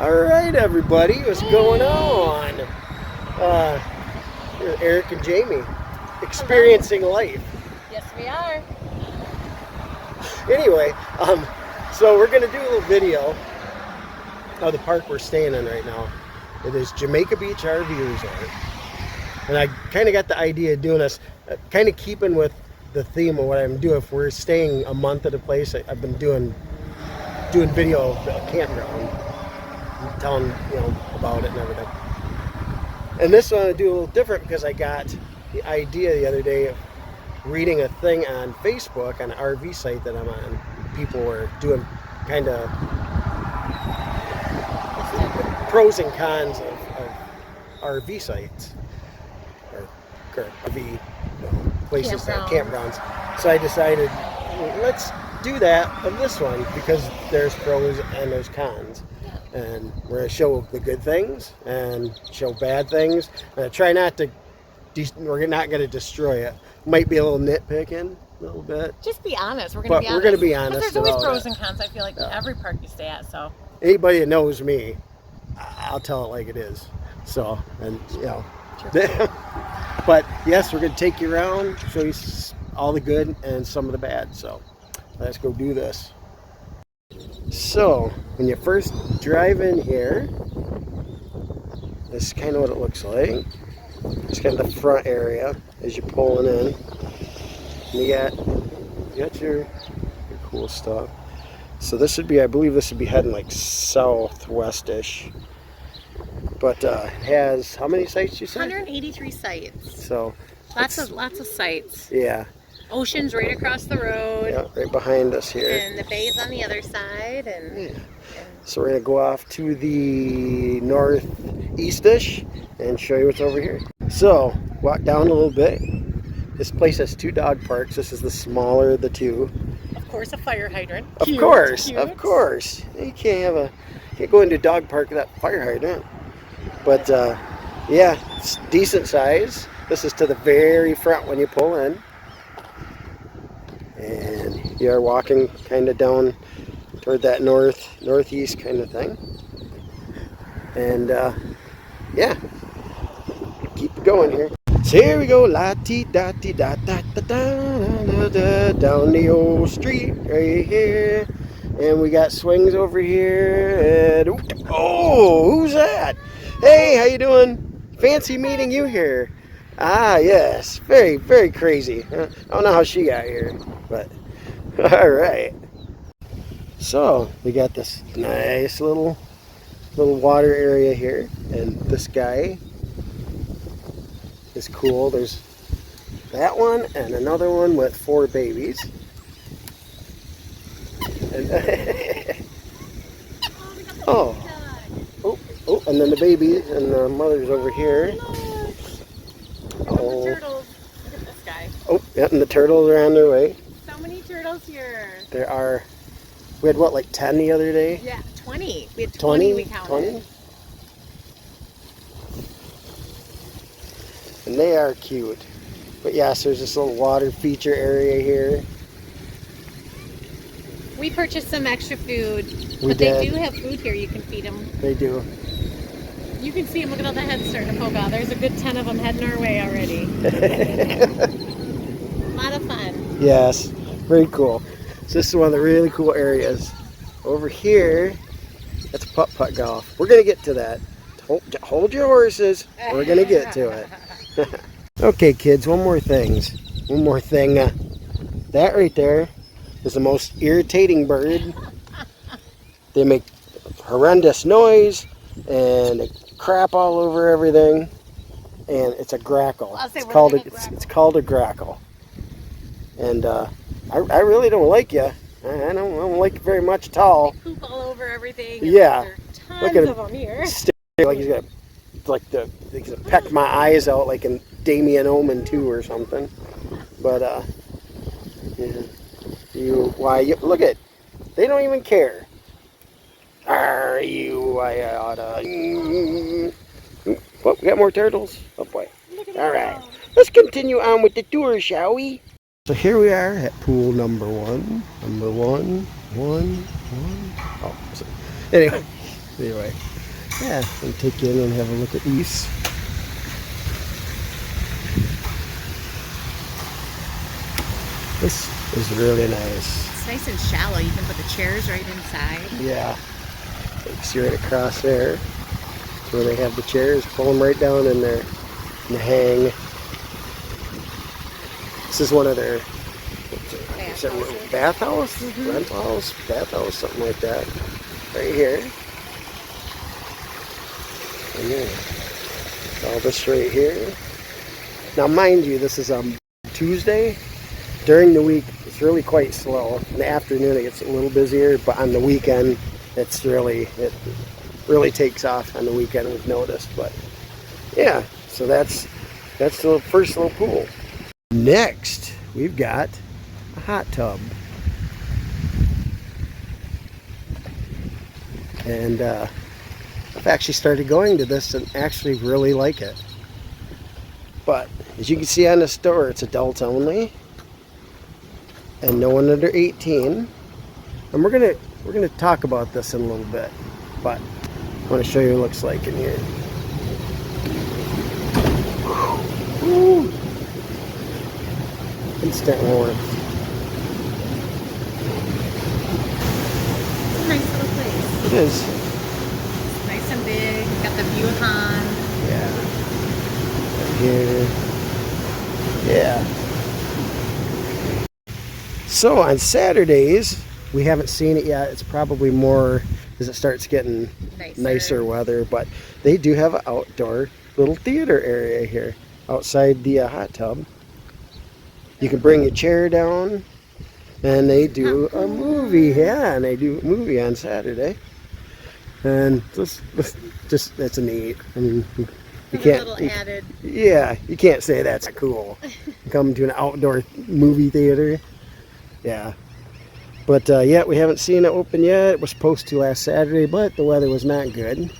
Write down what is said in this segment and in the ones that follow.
Alright everybody, what's going on? Here's Eric and Jamie experiencing life. Yes, we are. Anyway, so we're going to do a little video of the park we're staying in right now. It is Jamaica Beach RV Resort. And I kind of got the idea of doing this, kind of keeping with the theme of what I'm doing. If we're staying a month at a place, I've been doing video of the campground, telling about it and everything. And this one I do a little different because I got the idea the other day of reading a thing on Facebook on an RV site that I'm on. People were doing kind of pros and cons of RV sites or RV places, campgrounds. So I decided, let's do that of this one because there's pros and there's cons. And we're going to show the good things and show bad things. And try not to, we're not going to destroy it. Might be a little nitpicking, a little bit. Just be honest. We're going to be honest. We're going to be honest. Because there's always pros and cons, I feel like, every park you stay at. So anybody that knows me, I'll tell it like it is. So, and but yes, we're going to take you around, show you all the good and some of the bad. So let's go do this. So when you first drive in here, this is kind of what it looks like. It's kind of the front area as you're pulling in. You got your cool stuff. So this would be, I believe this would be heading like southwest-ish. But it has, how many sites you said? 183 sites. So lots of sites. Yeah. Ocean's right across the road. Yeah, right behind us here. And the bay's on the other side. And so we're going to go off to the northeast-ish and show you what's over here. So, walk down a little bit. This place has 2 dog parks. This is the smaller of the 2. Of course, a fire hydrant. Of course. You can't go into a dog park without a fire hydrant. But, yeah, it's decent size. This is to the very front when you pull in. And you're walking kind of down toward that northeast kind of thing. And yeah, keep going here. So here we go, la-ti-da-ti-da-da-da-da-da-da, down the old street right here. And we got swings over here. And oh, who's that? Hey, how you doing? Fancy meeting you here. Ah, yes. Very, very crazy. I don't know how she got here, but all right. So we got this nice little water area here, and this guy is cool. There's that one and another one with 4 babies. And oh, and then the babies and the mother's over here. Oh, the turtles. Look at this guy. Oh, yeah, and the turtles are on their way. So many turtles here. There are, we had what, like 10 the other day? Yeah, 20. We had 20 we counted. 20? And they are cute. But yes, there's this little water feature area here. We purchased some extra food, They do have food here. You can feed them. They do. You can see them. Look at all the heads starting to poke out. There's a good 10 of them heading our way already. A lot of fun. Yes, very cool. So this is one of the really cool areas. Over here, that's putt-putt golf. We're going to get to that. Hold your horses. We're going to get to it. Okay, kids, one more thing. That right there is the most irritating bird. They make horrendous noise and they crap all over everything, and it's a grackle. It's called a grackle. And I really don't like you. I don't like you very much at all. They poop all over everything. Yeah, there are tons of them here. Like he's gonna, he's gonna peck my eyes out like in Damien Omen 2 or something. But yeah, look at, they don't even care. Are you? I oughta. Oh, we got more turtles. Oh boy. All right. Let's continue on with the tour, shall we? So here we are at pool number 1. Oh, so anyway. Yeah, I'll take you in and have a look at these. This is really nice. It's nice and shallow. You can put the chairs right inside. Yeah, you can see right across there. Where they have the chairs, pull them right down in there and hang. This is one of their bathhouse, rental house, bathhouse, something like that. Right here. And yeah, all this right here. Now, mind you, this is Tuesday. During the week, it's really quite slow. In the afternoon, it gets a little busier, but on the weekend, it really takes off on the weekend. We've noticed, but yeah. So that's the first little pool. Next, we've got a hot tub, and I've actually started going to this and actually really like it. But as you can see on the store, it's adults only, and no one under 18. And we're gonna talk about this in a little bit, but I want to show you what it looks like in here. Woo. Instant warmth. It's a nice little place. It is. It's nice and big. You've got the view pond. Yeah. Right here. Yeah. So on Saturdays, we haven't seen it yet. It's probably more as it starts getting nicer weather, but they do have an outdoor little theater area here outside the hot tub. You can bring your chair down, and they do a movie. Yeah, and they do a movie on Saturday, and that's neat. I mean, you can't. A little added. Yeah, you can't say that's cool. Come to an outdoor movie theater. Yeah. But yeah, we haven't seen it open yet. It was supposed to last Saturday, but the weather was not good.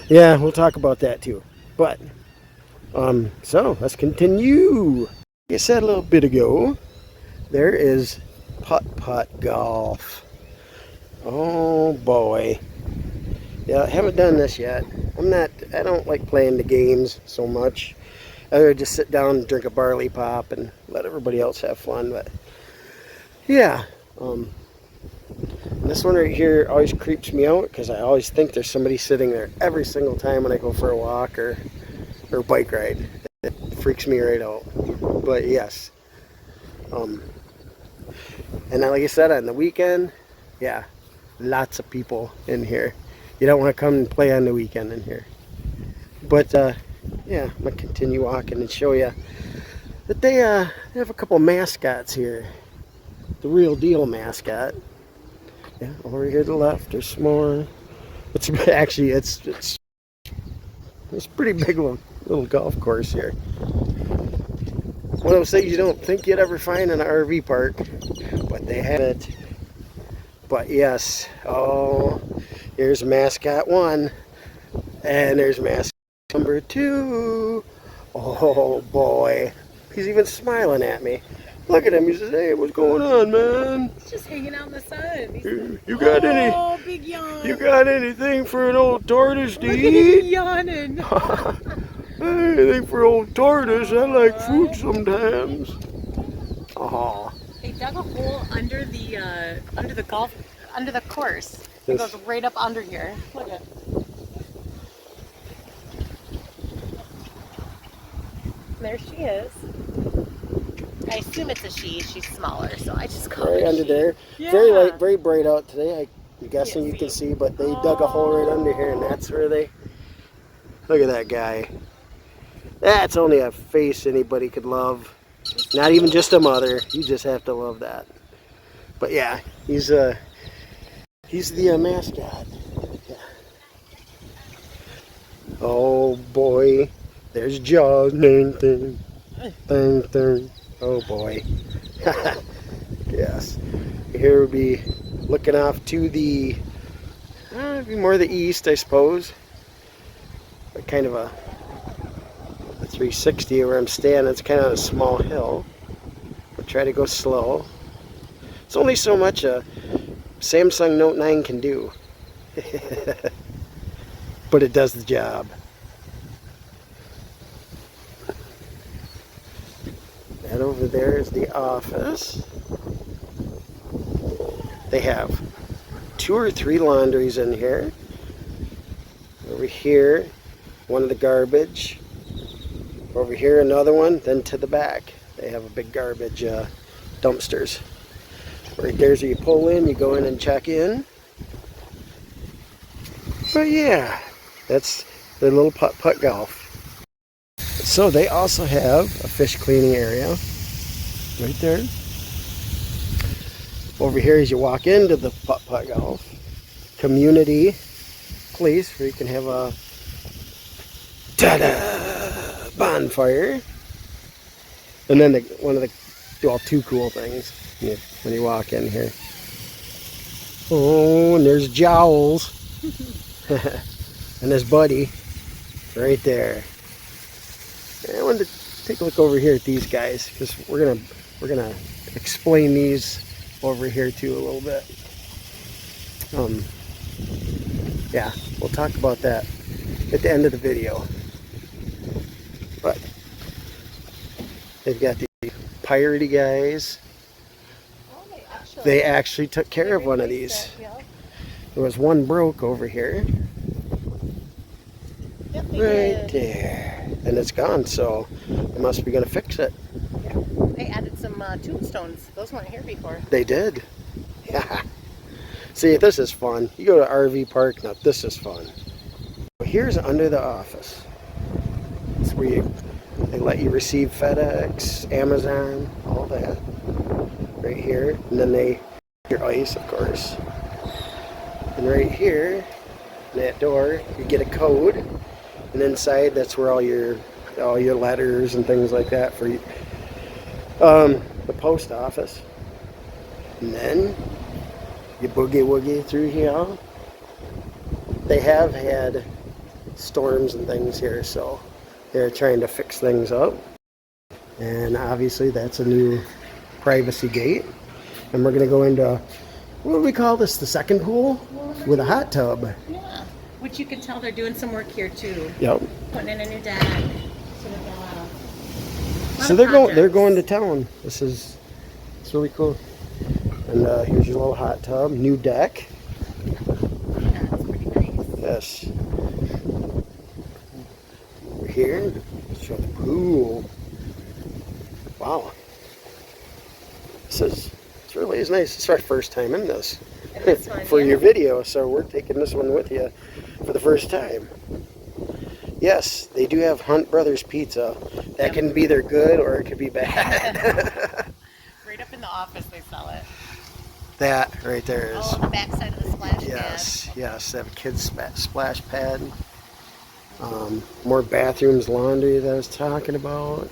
Yeah, we'll talk about that too. But so let's continue. Like I said a little bit ago, there is putt-putt golf. Oh boy. Yeah, I haven't done this yet. I don't like playing the games so much. I'd rather just sit down and drink a barley pop and let everybody else have fun. But yeah. This one right here always creeps me out because I always think there's somebody sitting there every single time when I go for a walk or bike ride. It freaks me right out. But yes. And then, like I said, on the weekend, yeah, lots of people in here. You don't want to come and play on the weekend in here. But yeah, I'm gonna continue walking and show you that they have a couple mascots here. The real deal mascot. Yeah, over here to the left, there's some more. It's actually it's pretty big little golf course here. One of those things you don't think you'd ever find in an RV park, but they have it. But yes, oh, here's mascot 1, and there's mascot number 2. Oh boy, he's even smiling at me. Look at him. He says, "Hey, what's going on, man? He's just hanging out in the sun. You got Big yawn. You got anything for an old tortoise to Look at eat?" him yawning. Anything for old tortoise? I like food sometimes. Oh. They dug a hole under the course. It goes right up under here. Look at it. There she is. I assume it's a she. She's smaller, so I just call Right her under she. there. Yeah. Very light, very bright out today. I'm guessing you Can't can see. see, but they dug a hole right under here, and that's where they... Look at that guy. That's only a face anybody could love. Not even just a mother. You just have to love that. But yeah, he's the mascot. Yeah. Oh boy, there's Jaws. Ding. Oh boy. Yes. Here would be looking off to the it'd be more the east, I suppose. But kind of a 360 where I'm standing. It's kind of a small hill. We'll try to go slow. It's only so much a Samsung Note 9 can do. but it does the job. That over there is the office. They have 2 or 3 laundries in here. Over here, one of the garbage. Over here, another one. Then to the back, they have a big garbage dumpsters. Right there's where you pull in, you go in and check in. But yeah, that's their little putt-putt golf. So they also have a fish cleaning area right there. Over here as you walk into the putt-putt golf, community place where you can have a ta-da bonfire. And then one of the, well, 2 cool things when you walk in here. Oh, and there's Jowls. And his buddy right there. And I wanted to take a look over here at these guys because we're gonna explain these over here too a little bit. Yeah, we'll talk about that at the end of the video. But they've got the piratey guys. They actually took care of one of these. There was one broke over here. Right there. And it's gone, so they must be going to fix it. Yeah. They added some tombstones. Those weren't here before. They did. Yeah. See, this is fun. You go to RV park, now this is fun. Here's under the office. It's where they let you receive FedEx, Amazon, all that. Right here. And then your ice, of course. And right here, that door, you get a code. And inside, that's where all your letters and things like that for you. The post office. And then you boogie woogie through here. They have had storms and things here, so they're trying to fix things up. And obviously that's a new privacy gate. And we're gonna go into, what do we call this, the second pool? With a hot tub. Yeah, which you can tell they're doing some work here too. Yep. Putting in a new deck. So they're going to town. It's really cool. And here's your little hot tub, new deck. Yeah, that's pretty nice. Yes. Over here, show the pool. Wow. It really is nice. It's our first time in this for your video, so we're taking this one with you for the first time. Yes, they do have Hunt Brothers Pizza. That can be either good or it could be bad. Right up in the office they sell it. That right there is. Oh, on the back side of the splash pad. Yes. They have a kids splash pad. More bathrooms, laundry that I was talking about.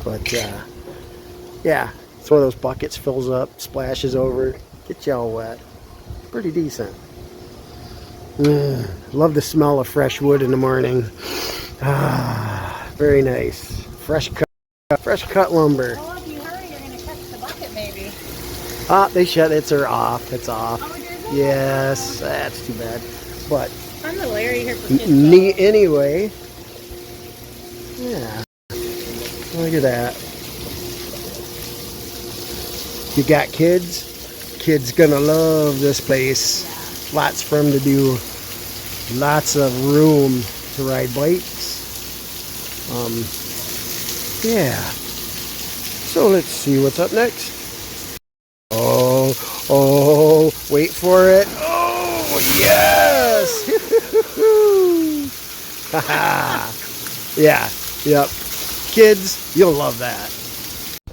But yeah, it's one of those buckets, fills up, splashes over, gets you all wet. Pretty decent. Love the smell of fresh wood in the morning. Very nice. Fresh cut lumber. Oh, if you hurry, you're gonna catch the bucket, maybe. They shut it. It's off. It's off. Oh, Yes, that's too bad. But I'm the Larry here for kids. neat anyway. Yeah. Look at that. You got kids? Kids gonna love this place. Lots for them to do. Lots of room to ride bikes. Yeah. So let's see what's up next. Oh, wait for it. Oh, yes! Yeah, yep. Kids, you'll love that.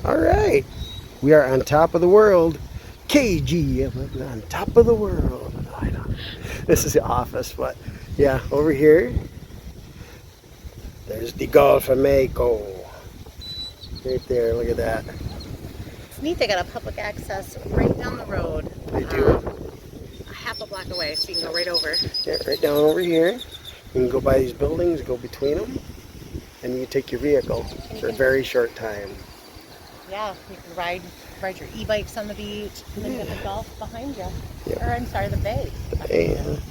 All right. We are on top of the world. KG, on top of the world. I know. This is the office, but yeah, over here, there's the Gulf of Mexico. Right there, look at that. It's neat, they got a public access right down the road. They do. A half a block away, so you can go right over. Yeah, right down over here. You can go by these buildings, go between them, and you take your vehicle for a very short time. Yeah, you can ride your e-bikes on the beach, and then you have the golf behind you. Yep. Or I'm sorry, the bay. And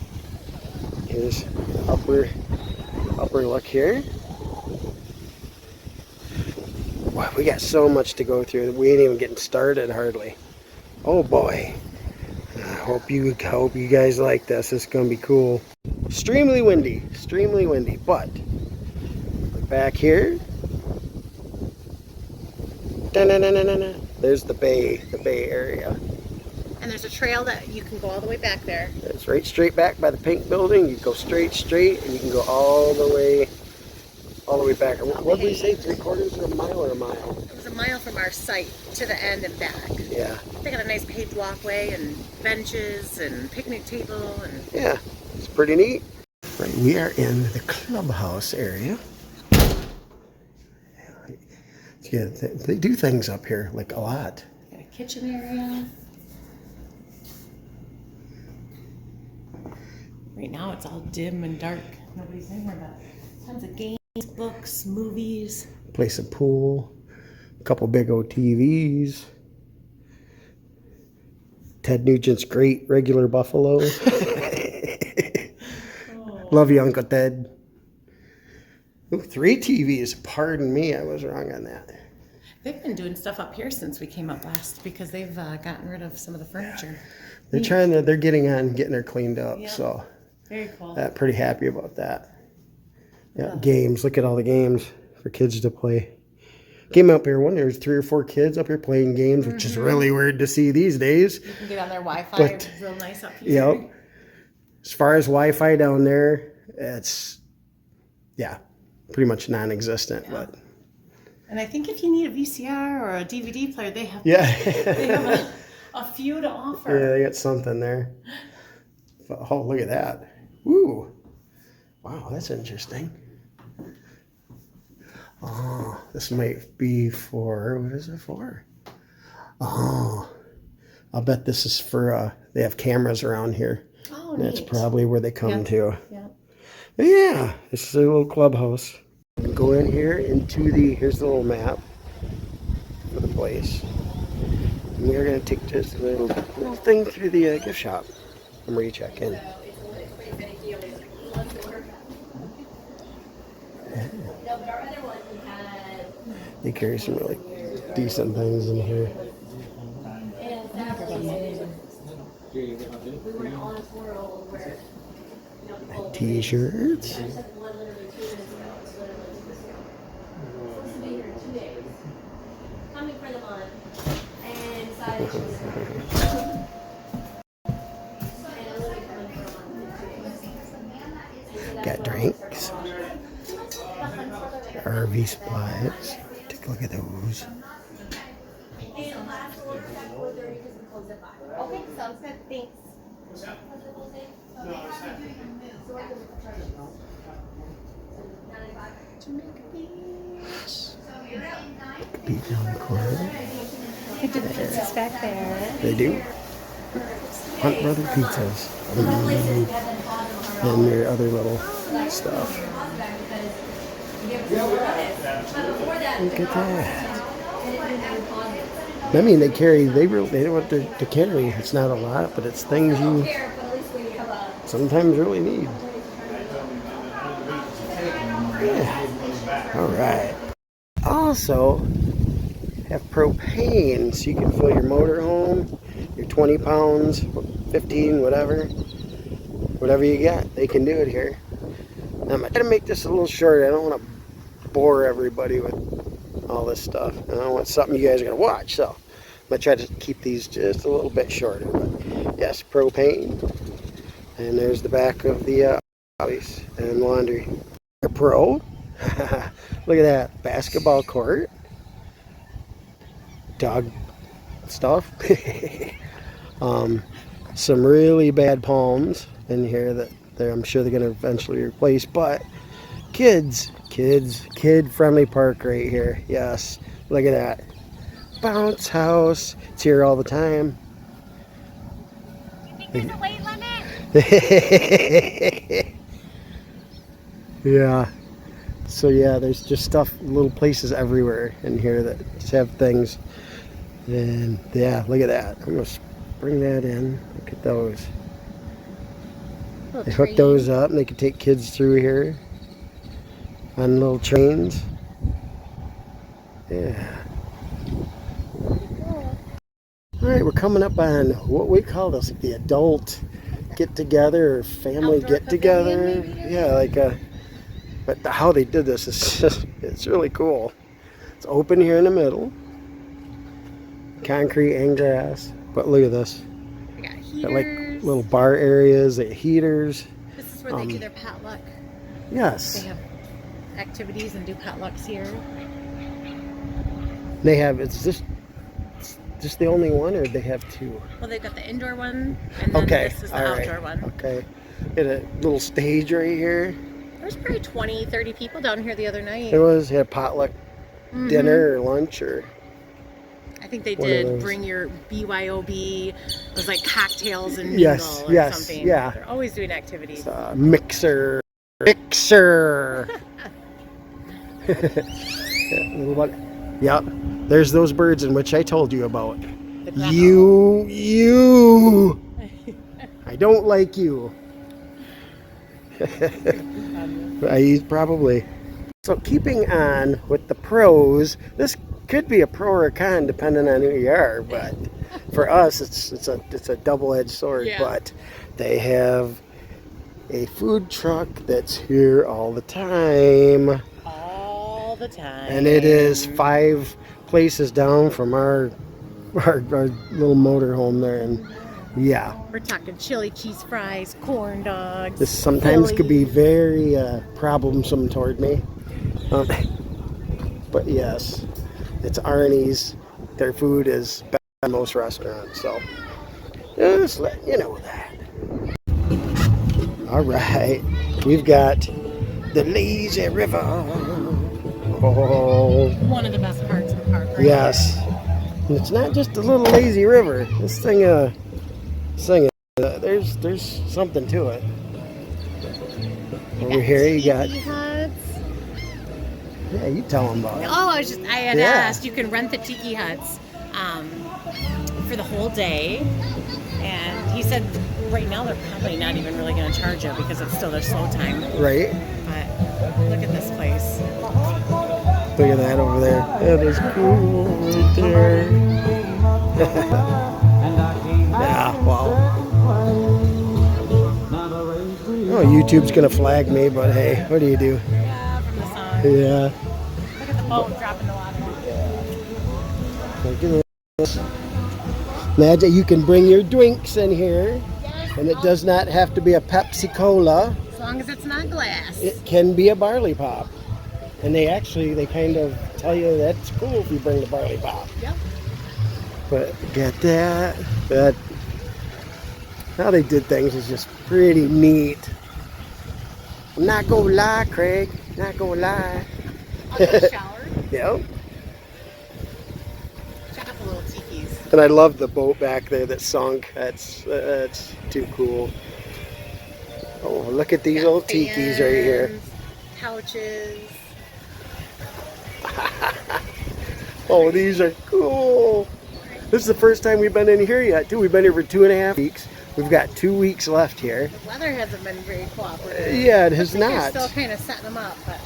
Here's the upper look here. Wow, we got so much to go through. We ain't even getting started hardly. Oh boy. I hope you guys like this. This is gonna be cool. Extremely windy, but back here, there's the bay area. And there's a trail that you can go all the way back there. It's right straight back by the pink building. You go straight, and you can go all the way back. What did we say? 3/4 of a mile or a mile? It was a mile from our site to the end and back. Yeah. They got a nice paved walkway and benches and picnic table and. Yeah, it's pretty neat. Right, we are in the clubhouse area. Yeah, they do things up here, like a lot. Got a kitchen area. Right now it's all dim and dark. Nobody's in here, but tons of games, books, movies. Place a pool, a couple big old TVs. Ted Nugent's great regular buffalo. Love you, Uncle Ted. Ooh, 3 TVs. Pardon me, I was wrong on that. They've been doing stuff up here since we came up last because they've gotten rid of some of the furniture. They're getting her cleaned up. Yeah. So Very cool. pretty happy about that. Yeah, games. Look at all the games for kids to play. Came up here one. There's 3 or 4 kids up here playing games, which is really weird to see these days. You can get on their Wi-Fi. But, it's real nice up here. Yep. As far as Wi-Fi down there, it's pretty much non-existent. Yeah. But and I think if you need a VCR or a DVD player, they have. Yeah. They have a few to offer. Yeah, they got something there. Oh, look at that. Ooh. Wow, that's interesting. Oh, this might be for, what is it for? Oh, I'll bet this is for, they have cameras around here. Oh, That's neat. probably where they come to. Yeah. Yeah, this is a little clubhouse. Go in here into here's the little map for the place. And we're going to take this little thing through the gift shop and where you check in. They carry some really decent things in here. T-shirts. Got drinks. RV supplies. Take a look at those. Okay, sounds good. Thanks. Jamaica Beach. Beach on the corner. It's back there. They do. Hunt Brother Pizzas. And their other little stuff. Look at that. I mean, they know what to carry. It's not a lot, but it's things you sometimes really need. Yeah. All right. Also, have propane, so you can fill your motorhome, your 20 pounds, 15, whatever you got. They can do it here. I'm going to make this a little shorter. I don't want to bore everybody with all this stuff. I don't want something you guys are going to watch, so I'm going to try to keep these just a little bit shorter. But yes, propane. And there's the back of the office and laundry. A pro. Look at that. Basketball court. Dog stuff. Some really bad palms in here that I'm sure they're going to eventually replace, but kid-friendly park right here. Yes, look at that. Bounce house. It's here all the time. You think there's a weight limit? Yeah. So yeah, there's just stuff, little places everywhere in here that just have things. And yeah, look at that. I'm gonna bring that in. Look at those. Little They hook train. those up and they can take kids through here on little trains. Yeah. All right, we're coming up on what we call this, like the adult get together or family Outdoor get together. pavilion, maybe? Yeah, like but how they did this is just, it's really cool. It's open here in the middle, concrete and grass. But look at this. They got Got like heaters. little bar areas, they got heaters. This is where they do their potluck. Yes. They have activities and do potlucks here. They have, it's just the only one, or they have two? Well, they've got the indoor one, and then Okay, this is the all right. outdoor one. Okay. Got a little stage right here. There's probably 20, 30 people down here the other night. There was, had a potluck dinner or lunch or... I think they one of did those. bring your BYOB. It was like cocktails and mingle Yes, or yes, something. yeah. They're always doing activities. Mixer. Yep. There's those birds in which I told you about. You. I don't like you. Probably. So keeping on with the pros, this could be a pro or a con depending on who you are, but for us it's a double-edged sword. Yeah. But they have a food truck that's here all the time. All the time. And it is 5 places down from our little motor home there, and yeah. We're talking chili cheese fries, corn dogs. This sometimes could be Phillies. very problemsome toward me. But yes, it's Arnie's. Their food is better than most restaurants, so just letting you know that. All right, we've got the lazy river. Oh, One of the best parts of the park, right? yes. And it's not just a little lazy river. This thing, there's something to it. Over here you got. Tiki huts. Yeah, you tell them about it. Oh, I had Yeah. asked. You can rent the tiki huts for the whole day, and he said right now they're probably not even really going to charge you because it's still their slow time. Right? But look at this place. Look at that over there. That is cool right there. Yeah, wow. Oh, YouTube's gonna flag me, but hey, what do you do? Yeah, from the sun. Yeah. Look at the boat dropping the water. Look at this. Imagine you can bring your drinks in here, Yes, and it does not have to be a Pepsi Cola. as long as it's not glass. It can be a barley pop. And they kind of tell you that's cool if you bring the barley pop. Yep. But get that. How they did things is just pretty neat. I'm not gonna lie, Craig. Not gonna lie. I'll get a shower. Yep. Check out the little tikis. And I love the boat back there that sunk. That's too cool. Oh, look at these old tikis right here. Fans, couches. Oh, these are cool. This is the first time we've been in here yet, too. We've been here for 2.5 weeks. We've got 2 weeks left here. The weather hasn't been very cooperative. Yeah, it has Looks like not. They're still kind of setting them up, but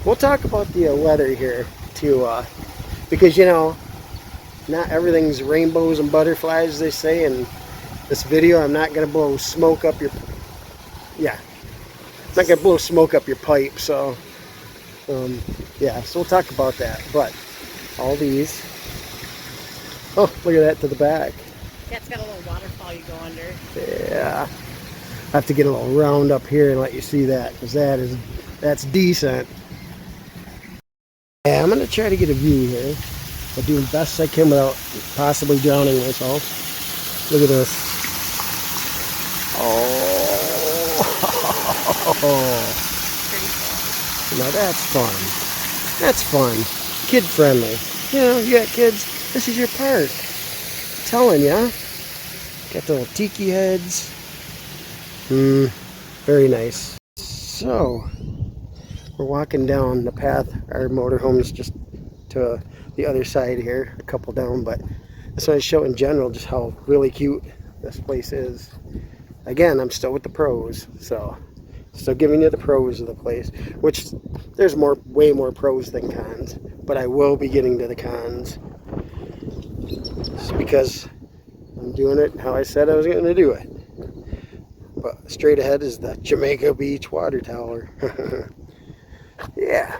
We'll talk about the weather here, too, because, not everything's rainbows and butterflies, they say. In this video, I'm not going to blow smoke up your... Yeah. I'm not going to blow smoke up your pipe, so... yeah, so we'll talk about that. But all these... Oh, look at that to the back. yeah, it's got a little waterfall you go under. Yeah. I have to get a little round up here and let you see that, because that's decent. Yeah, I'm going to try to get a view here. I'll do the best I can without possibly drowning myself. Look at this. Oh. Pretty cool. Now that's fun. That's fun. Kid friendly. You got kids, this is your park. I'm telling ya. Got the little tiki heads. Very nice. So, we're walking down the path. Our motorhome's just to the other side here, a couple down, but I just want to show in general just how really cute this place is. again, I'm still with the pros, so still giving you the pros of the place, which there's way more pros than cons, but I will be getting to the cons just because I'm doing it how I said I was going to do it. But straight ahead is the Jamaica Beach water tower. Yeah.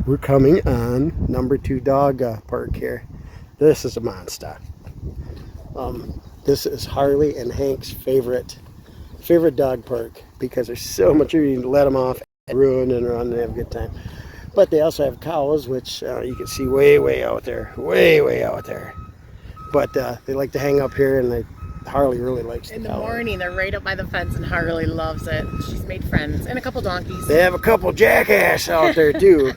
We're coming on number 2 dog park here. This is a monster. This is Harley and Hank's favorite dog park because there's so much room. You can let them off, ruin and run and have a good time. But they also have cows, which you can see way out there, way out there. But they like to hang up here, and Harley really likes in the cows. morning. They're right up by the fence, and Harley loves it. She's made friends, and a couple donkeys. They have a couple jackass out there too.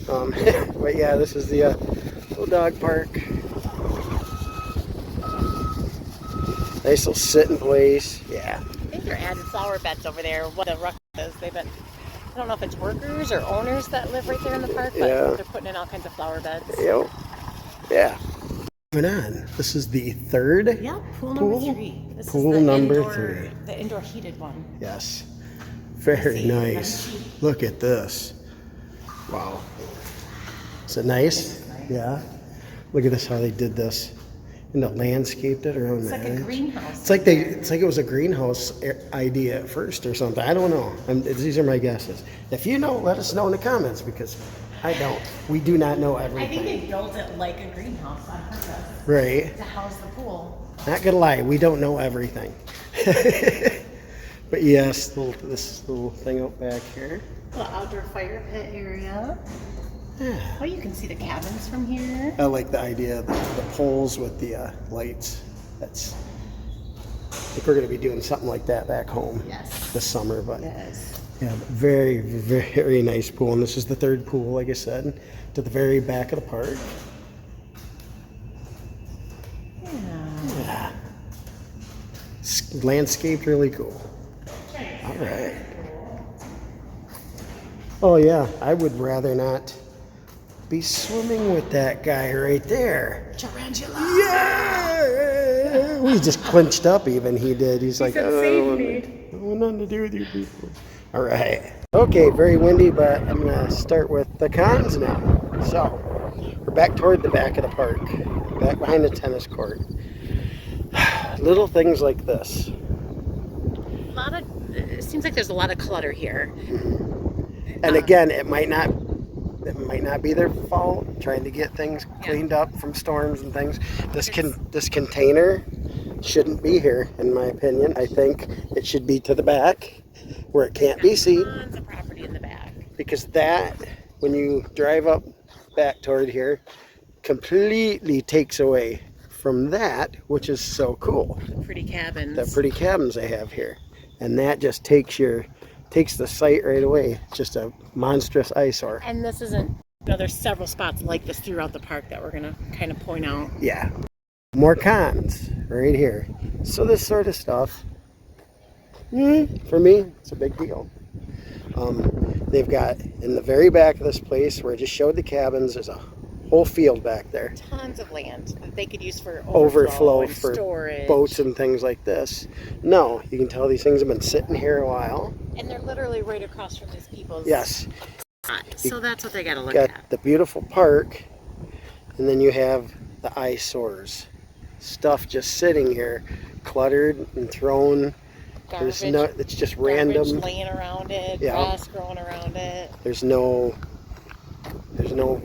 But yeah, this is the little dog park. Nice little sitting place. Yeah. I think they're adding flower beds over there. What the ruck is, I don't know if it's workers or owners that live right there in the park, but Yeah. they're putting in all kinds of flower beds. Yep. Yeah. Moving on. This is the third. Yeah, pool number 3. This Pool is the number indoor, 3. The indoor heated one. Yes. Very nice. Look at this. Wow. Is it nice? Yeah. Look at this, how they did this. And the landscaped it around It's the like a edge. greenhouse. It's like it was a greenhouse idea at first or something. I don't know. These are my guesses. If you know, let us know in the comments because I don't. We do not know I everything. think they built it like a greenhouse on purpose Right. to house the pool. Not gonna lie, we don't know everything. But yes, this little thing out back here. Little outdoor fire pit area. Yeah. Oh, you can see the cabins from here. I like the idea of the poles with the lights. I think we're going to be doing something like that back home Yes. this summer. But Yes. yeah, very nice pool. And this is the third pool, like I said, to the very back of the park. Yeah. Landscaped really cool. All right. Oh yeah, I would rather not be swimming with that guy right there. Tarantula. Yeah! We just clinched up even, he did. He's like, said, oh, "Save I don't want nothing to do with you people. All right. Okay, very windy, but I'm going to start with the cons now. So, we're back toward the back of the park, back behind the tennis court. Little things like this. It seems like there's a lot of clutter here. And again, it might not be their fault trying to get things cleaned up from storms and things. This container shouldn't be here, in my opinion. I think it should be to the back where it can't be seen. Tons of property in the back. Because that, when you drive up back toward here, completely takes away from that, which is so cool. The pretty cabins. The pretty cabins they have here. And that just takes the sight right away. Just a monstrous eyesore. And this isn't, there's several spots like this throughout the park that we're going to kind of point out. Yeah. More cons right here. So this sort of stuff, for me, it's a big deal. They've got, in the very back of this place where I just showed the cabins, there's a whole field back there. Tons of land that they could use for Overflow and for storage. Boats and things like this. No, you can tell these things have been sitting here a while. And they're literally right across from these people's Yes. spot. So that's what they got to look Got at. the beautiful park, and then you have the eyesores. Stuff just sitting here, cluttered and thrown. Garbage, It's just garbage random. laying around it, Yeah. grass growing around it. There's no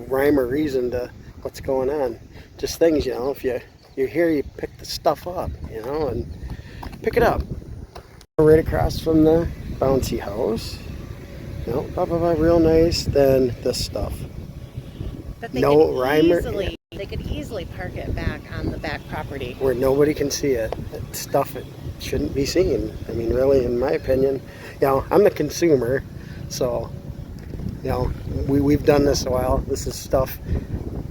rhyme or reason to what's going on. Just things, if you're here, you pick the stuff up, and pick it up. Right across from the bouncy house. Real nice. Then this stuff. But they they could easily park it back on the back property. Where nobody can see it. It's stuff it shouldn't be seen. I mean, really, in my opinion, I'm the consumer, so we've done this a while. This is stuff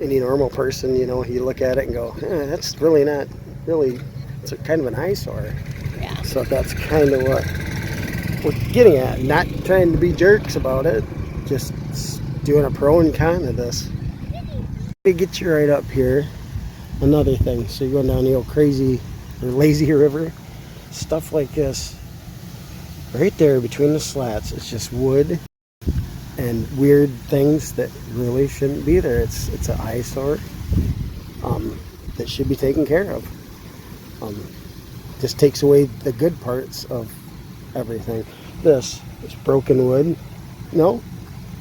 any normal person, you look at it and go, that's really not really. It's kind of an eyesore. Yeah. So that's kind of what we're getting at. Not trying to be jerks about it, just doing a pro and con of this. To get you right up here, another thing. So you're going down the old crazy or lazy river. stuff like this right there between the slats. It's just wood and weird things that really shouldn't be there. It's an eyesore that should be taken care of. Just takes away the good parts of everything. This is broken wood. No?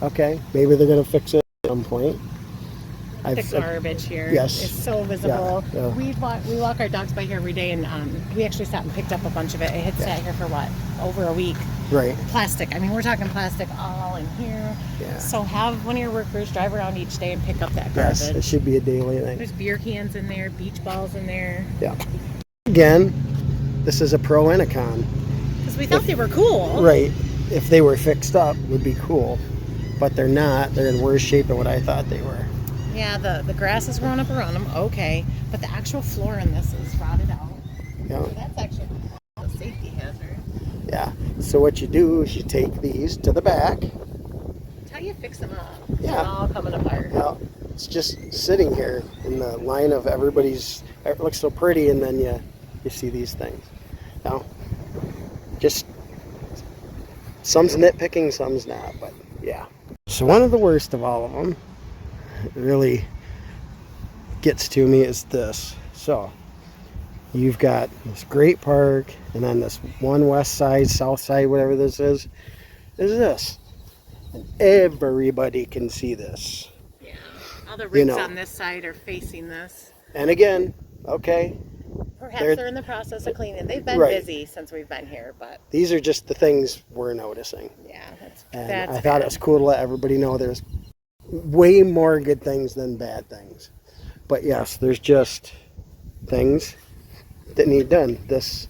Okay, maybe they're gonna fix it at some point. The garbage here. Yes. It's so visible. Yeah. We walk our dogs by here every day, and we actually sat and picked up a bunch of it. It had sat here for what? Over a week. Right. Plastic. I mean, we're talking plastic all in here. Yeah. So have one of your workers drive around each day and pick up that garbage. Yes, it should be a daily thing. There's beer cans in there, beach balls in there. Yeah. Again, this is a pro and a con. Because we thought they were cool. Right. If they were fixed up, would be cool. But they're not. They're in worse shape than what I thought they were. Yeah, the grass is growing up around them. Okay. But the actual floor in this is rotted out. Yeah. So that's actually a safety hazard. Yeah. So what you do is you take these to the back. That's how you fix them up. Yeah. They're all coming apart. Yeah. It's just sitting here in the line of everybody's. It looks so pretty, and then you see these things. Now, just some's nitpicking, some's not, but yeah. So one of the worst of all of them, it really gets to me, is this. So you've got this great park, and then this one west side, south side, whatever this is this. And everybody can see this. Yeah. All the roots on this side are facing this. And again, okay. Perhaps they're in the process of cleaning. They've been busy since we've been here, but these are just the things we're noticing. yeah, And I thought it was cool to let everybody know there's way more good things than bad things. But yes, there's just things that need done. This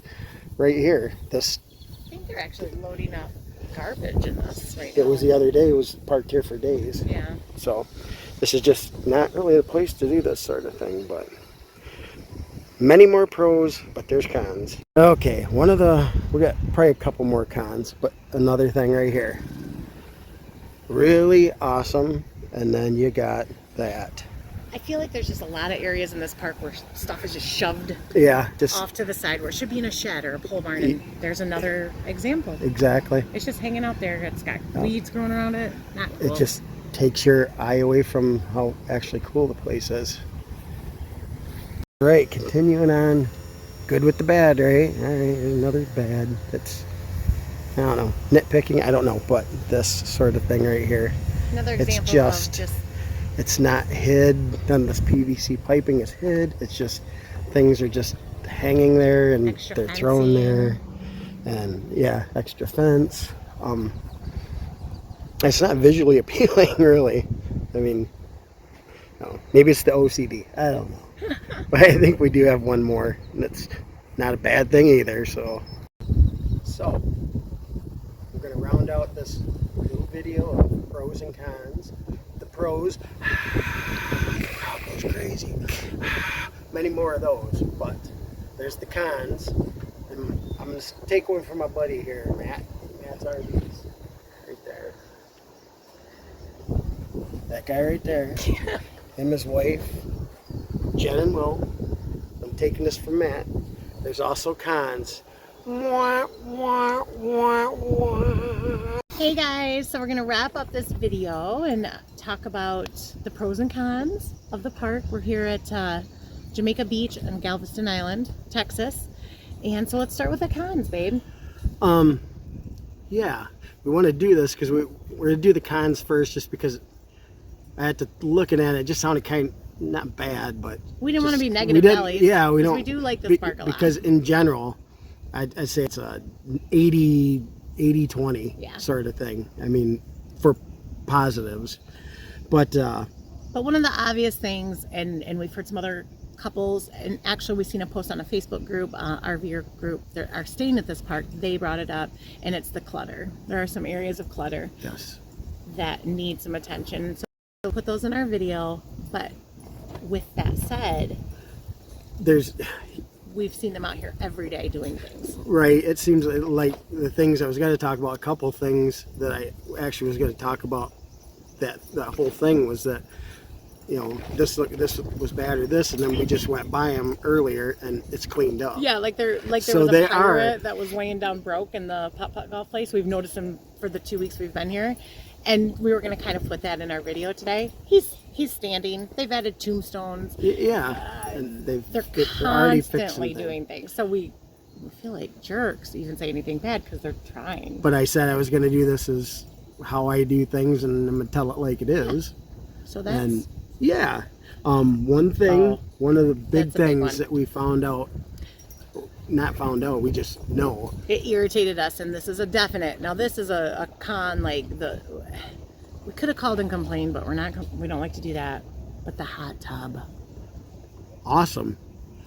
right here, this. I think they're actually loading up garbage in this right now. It was the other day. It was parked here for days. Yeah. So this is just not really the place to do this sort of thing, but. Many more pros, but there's cons. Okay, we got probably a couple more cons, but another thing right here. Really awesome, and then you got that. I feel like there's just a lot of areas in this park where stuff is just shoved off to the side where it should be in a shed or a pole barn, and there's another example. Exactly. It's just hanging out there. It's got weeds growing around it. Not cool. It just takes your eye away from how actually cool the place is. Right, continuing on. Good with the bad, right? All right, another bad. That's, I don't know, nitpicking, I don't know, but this sort of thing right here. Another example of just, it's not hid, none of this PVC piping is hid, it's just, things are just hanging there and they're thrown there. And yeah, extra fence. It's not visually appealing, really. I mean, no, maybe it's the OCD, I don't know. But I think we do have one more, and it's not a bad thing either. So we're going to round out this little video of pros and cons. The pros, crowd goes crazy. Many more of those, but there's the cons. And I'm going to take one from my buddy here, Matt. Matt's RVs, right there. That guy right there. Him, his wife. Jen and Will. I'm taking this from Matt. There's also cons. Hey guys, so we're going to wrap up this video and talk about the pros and cons of the park. We're here at Jamaica Beach on Galveston Island, Texas. And so let's start with the cons, babe. Yeah, we want to do this because we're going to do the cons first, just because I had to looking at it. It just sounded kind of not bad, but we didn't want to be negative Nellies. Yeah, we don't. We do like this park a lot. Because in general, I'd say it's a 80-20 sort of thing. I mean, for positives, but one of the obvious things, and we've heard some other couples, and actually we've seen a post on a Facebook group, RVer group, that are staying at this park. They brought it up, and it's the clutter. There are some areas of clutter that need some attention. So we'll put those in our video, but with that said, we've seen them out here every day doing things. Right. It seems like the things I was going to talk about, a couple things that I actually was going to talk about, that whole thing was that this was bad or this, and then we just went by them earlier and it's cleaned up. Yeah, like there So was they a pirate are- that was laying down broke in the putt-putt golf place. We've noticed him for the 2 weeks we've been here, and we were going to kind of put that in our video today. He's standing. They've added tombstones. Yeah, and They're they're already fixing constantly things. doing things. So we feel like jerks to even say anything bad because they're trying. But I said I was going to do this as how I do things, and I'm going to tell it like it is. So that's And yeah, one of the big That's a big things one. that we we just know. it irritated us, and this is a definite. Now this is a con. Like we could have called and complained, but we're not. We don't like to do that. But the hot tub, Awesome.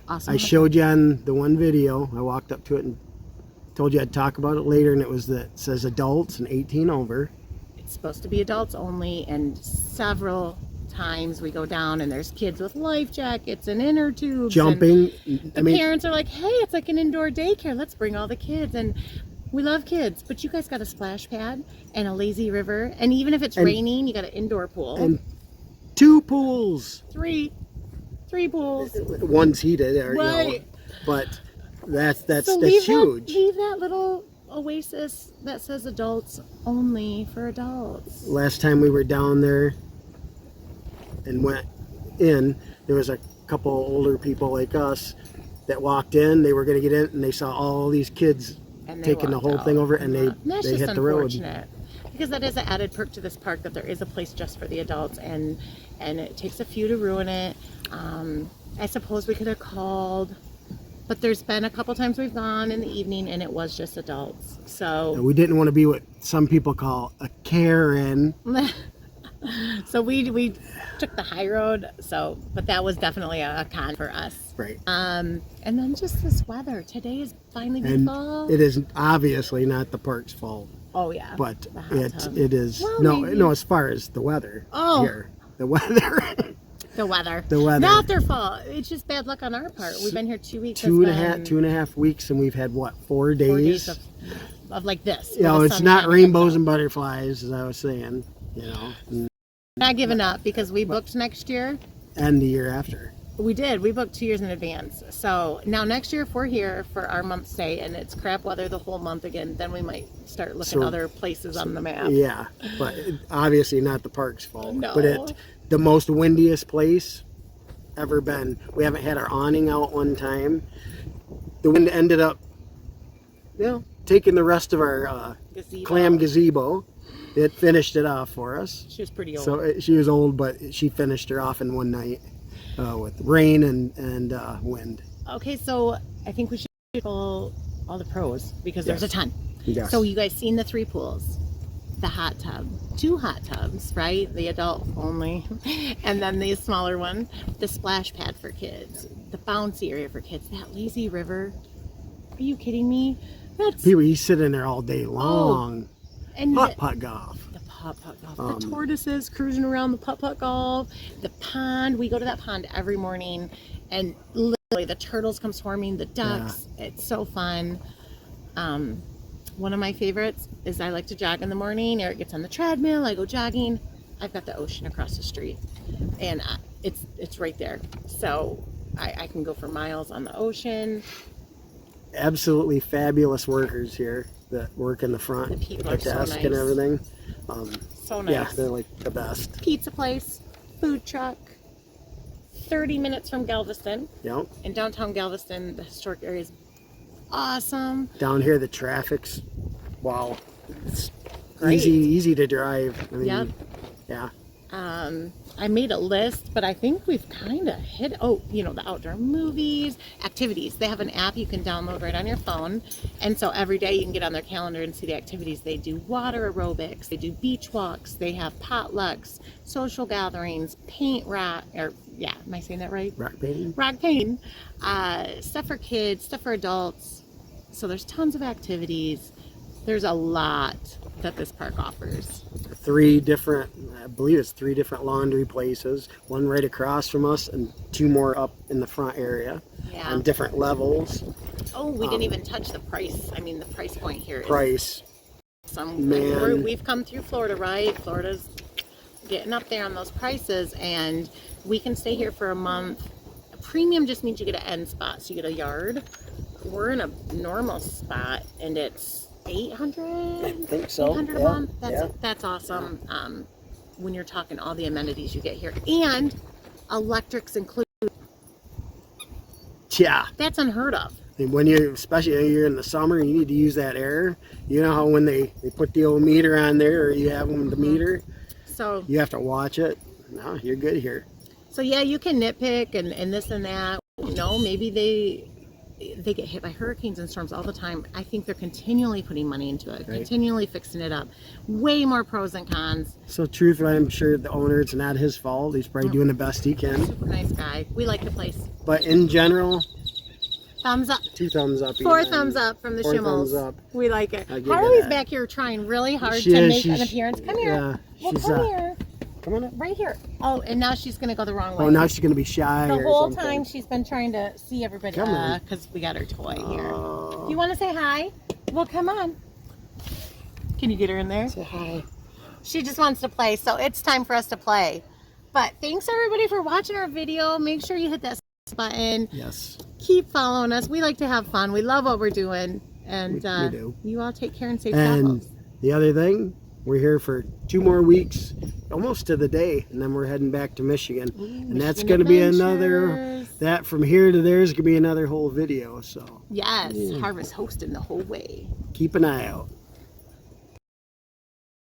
awesome. I showed you on the one video. I walked up to it and told you I'd talk about it later, and it says adults and 18 over. It's supposed to be adults only, and several times we go down and there's kids with life jackets and inner tubes. Jumping. And the parents are like, hey, it's like an indoor daycare. Let's bring all the kids. And we love kids, but you guys got a splash pad and a lazy river. And even if it's raining, you got an indoor pool. And 2 pools. Three pools. One's heated, Right. but that's So leave huge. leave that little oasis that says adults only for adults. Last time we were down there and went in, there was a couple older people like us that walked in. They were going to get in, and they saw all these kids And they taking the walked whole out. thing over, and And that's they just hit the road. unfortunate. Because that is an added perk to this park, that there is a place just for the adults, and it takes a few to ruin it. I suppose we could have called, but there's been a couple times we've gone in the evening and it was just adults. So We didn't want to be what some people call a Karen. so we took the high road. So, but that was definitely a con for us. Right. And then just this weather. Today is finally been And fall. it is obviously not the park's fault, Oh yeah. but The hot tub. it is. Well, maybe. No, as far as the weather here. The weather. The weather. The weather. Not their fault. It's just bad luck on our part. We've been here 2 weeks. two It's and a half weeks, and we've had what, 4 days? 4 days of like this. You know, where the it's sun not kind of rainbows comes and butterflies, as I was saying. And out. Not giving up because we booked next year. the year after. We did. We booked 2 years in advance. So now next year, if we're here for our month stay and it's crap weather the whole month again, then we might start looking other places on the map. Yeah, but obviously not the park's fault. No. But the most windiest place ever been. We haven't had our awning out one time. The wind ended up, taking the rest of our Gazebo. clam gazebo. It finished it off for us. She was pretty old. So she was old, but she finished her off in one night with rain and wind. Okay, so I think we should call all the pros because there's a ton. Yes. So you guys seen the 3 pools, the hot tub, 2 hot tubs, right? The adult only, and then the smaller one, the splash pad for kids, the bouncy area for kids, that lazy river. Are you kidding me? That's People, you sit in there all day long. and Putt golf. the putt-putt golf, the tortoises cruising around the putt-putt golf, the pond. We go to that pond every morning, and literally the turtles come swarming, the ducks. It's so fun. One of my favorites is I like to jog in the morning. Eric gets on the treadmill. I go jogging. I've got the ocean across the street, and it's right there. So I can go for miles on the ocean. Absolutely fabulous workers here that work in the front, The people at the are so desk nice. and everything. So nice. Yeah, they're like the best. Pizza place, food truck. 30 minutes from Galveston. Yep. In downtown Galveston, the historic area is awesome. Down here, the traffic's it's Great. easy to drive. I mean, Yep. Yeah. I made a list, but I think we've kind of hit, the outdoor movies, activities. They have an app you can download right on your phone. And so every day you can get on their calendar and see the activities. They do water aerobics, they do beach walks, they have potlucks, social gatherings, am I saying that right? Rock painting. Rock painting, stuff for kids, stuff for adults. So there's tons of activities. There's a lot that this park offers. 3 different, I believe it's 3 different laundry places. One right across from us, and 2 more up in the front area. Yeah. On different levels. Oh, we didn't even touch the price. I mean, the price point here is Price. some. Man. We've come through Florida, right? Florida's getting up there on those prices, and we can stay here for a month. Premium just means you get an end spot, so you get a yard. We're in a normal spot, and it's 800. I think so. 800 a Yeah, month. yeah. That's awesome. When you're talking all the amenities you get here, and electrics included. Yeah. That's unheard of. And when especially when you're in the summer, you need to use that air. You know how when they put the old meter on there, or you have them the meter, So you have to watch it. No, you're good here. So yeah, you can nitpick and this and that. No, maybe they get hit by hurricanes and storms all the time. I think they're continually putting money into it, Right. continually fixing it up. Way more pros than cons. So truthfully, I'm sure the owner, it's not his fault. He's probably doing the best he can. Super nice guy. We like the place. But in general, Thumbs up. 2 thumbs up. 4 even. thumbs up from the 4 Schimmels. thumbs up. We like it. I'll give you Harley's that. back here trying really hard She to is, make an she's- appearance. Come here. Yeah, Well, she's, come here. Come on up. Right here. Oh, and now she's going to go the wrong way. Oh, now she's gonna be shy. The or whole something. time she's been trying to see everybody Come on. because we got her toy here. Oh. Do you want to say hi? Well, come on. Can you get her in there? Say hi. She just wants to play, so it's time for us to play. But thanks everybody for watching our video. Make sure you hit that button. Yes. Keep following us. We like to have fun. We love what we're doing. And We do. you all take care and safe And travels. the other thing, we're here for 2 more weeks, almost to the day, and then we're heading back to Michigan. And that's Michigan going to be another, Adventures. that from here to there is going to be another whole video. So Yes, Harvest hosting the whole way. keep an eye out.